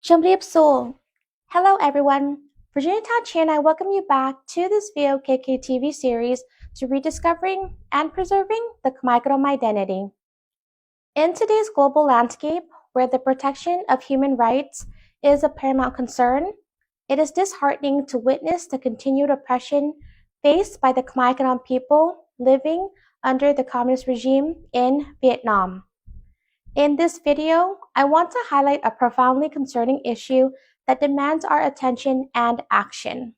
Chumriap Soul. Hello everyone. Virginia Tachi and I welcome you back to this VOKK TV series to rediscovering and preserving the Khmer-Krom identity. In today's global landscape, where the protection of human rights is a paramount concern, it is disheartening to witness the continued oppression faced by the Khmer-Krom people living under the communist regime in Vietnam. In this video, I want to highlight a profoundly concerning issue that demands our attention and action.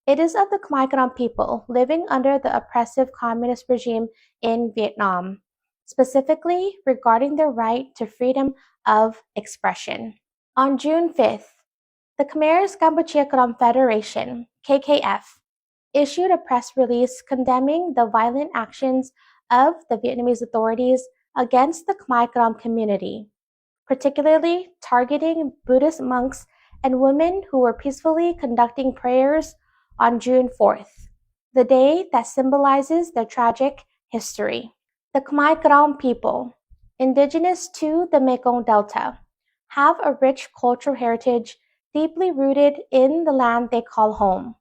It is of the Khmer-Krom people living under the oppressive communist regime in Vietnam, specifically regarding their right to freedom of expression. On June 5th, the Khmer's Kampuchea Krom Federation, KKF, issued a press release condemning the violent actions of the Vietnamese authorities against the Khmer-Krom community, particularly targeting Buddhist monks and women who were peacefully conducting prayers on June 4th, the day that symbolizes their tragic history. The Khmer-Krom people, indigenous to the Mekong Delta, have a rich cultural heritage deeply rooted in the land they call home.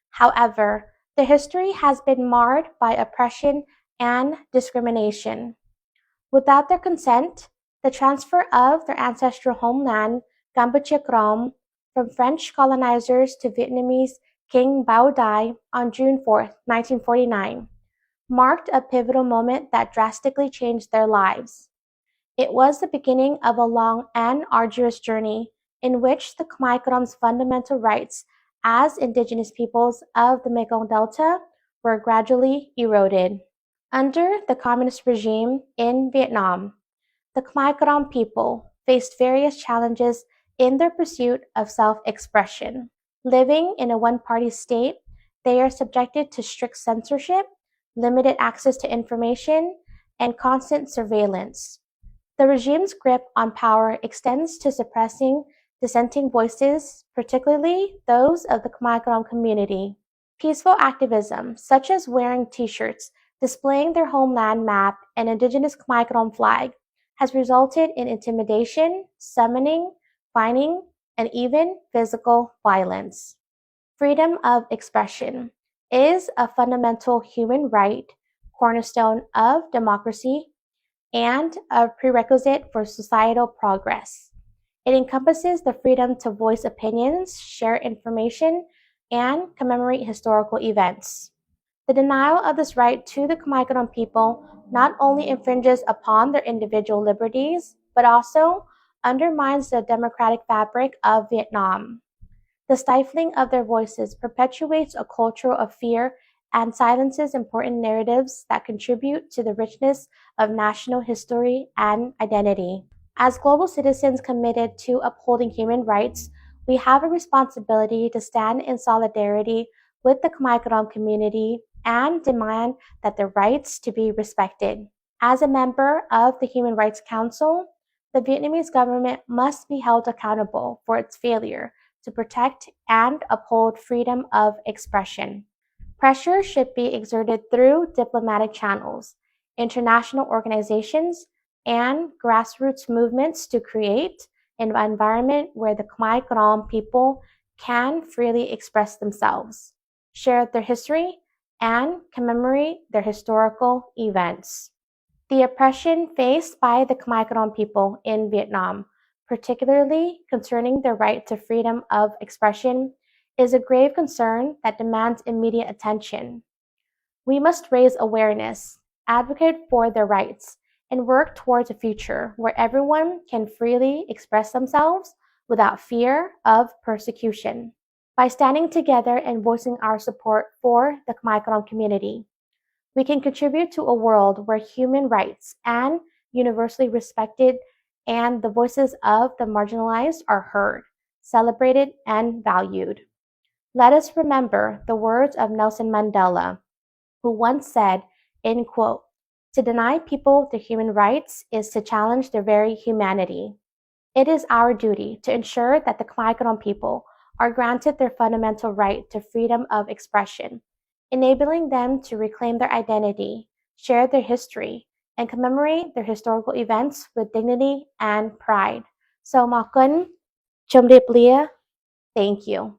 However, their history has been marred by oppression and discrimination. Without their consent, the transfer of their ancestral homeland, Kampuchea-Krom, from French colonizers to Vietnamese King Bao Dai on June 4, 1949, marked a pivotal moment that drastically changed their lives. It was the beginning of a long and arduous journey in which the Khmer-Krom's fundamental rights as indigenous peoples of the Mekong Delta were gradually eroded. Under the communist regime in Vietnam, the Khmer-Krom people faced various challenges in their pursuit of self-expression. Living in a one-party state, they are subjected to strict censorship, limited access to information, and constant surveillance. The regime's grip on power extends to suppressing dissenting voices, particularly those of the Khmer-Krom community. Peaceful activism, such as wearing t-shirts displaying their homeland map and indigenous Khmer-Krom flag, has resulted in intimidation, summoning, fining, and even physical violence. Freedom of expression is a fundamental human right, cornerstone of democracy, and a prerequisite for societal progress. It encompasses the freedom to voice opinions, share information, and commemorate historical events. The denial of this right to the Khmer-Krom people not only infringes upon their individual liberties, but also undermines the democratic fabric of Vietnam. The stifling of their voices perpetuates a culture of fear and silences important narratives that contribute to the richness of national history and identity. As global citizens committed to upholding human rights, we have a responsibility to stand in solidarity with the Khmer-Krom community and demand that their rights to be respected. As a member of the Human Rights Council, the Vietnamese government must be held accountable for its failure to protect and uphold freedom of expression. Pressure should be exerted through diplomatic channels, international organizations, and grassroots movements to create an environment where the Khmer-Krom people can freely express themselves, share their history, and commemorate their historical events. The oppression faced by the Khmer-Krom people in Vietnam, particularly concerning their right to freedom of expression, is a grave concern that demands immediate attention. We must raise awareness, advocate for their rights, and work towards a future where everyone can freely express themselves without fear of persecution. By standing together and voicing our support for the Khmer-Krom community, we can contribute to a world where human rights are universally respected and the voices of the marginalized are heard, celebrated, and valued. Let us remember the words of Nelson Mandela, who once said, in quote, "To deny people their human rights is to challenge their very humanity." It is our duty to ensure that the Khmer-Krom people are granted their fundamental right to freedom of expression, enabling them to reclaim their identity, share their history, and commemorate their historical events with dignity and pride. So, Makun, Chomriplia, thank you.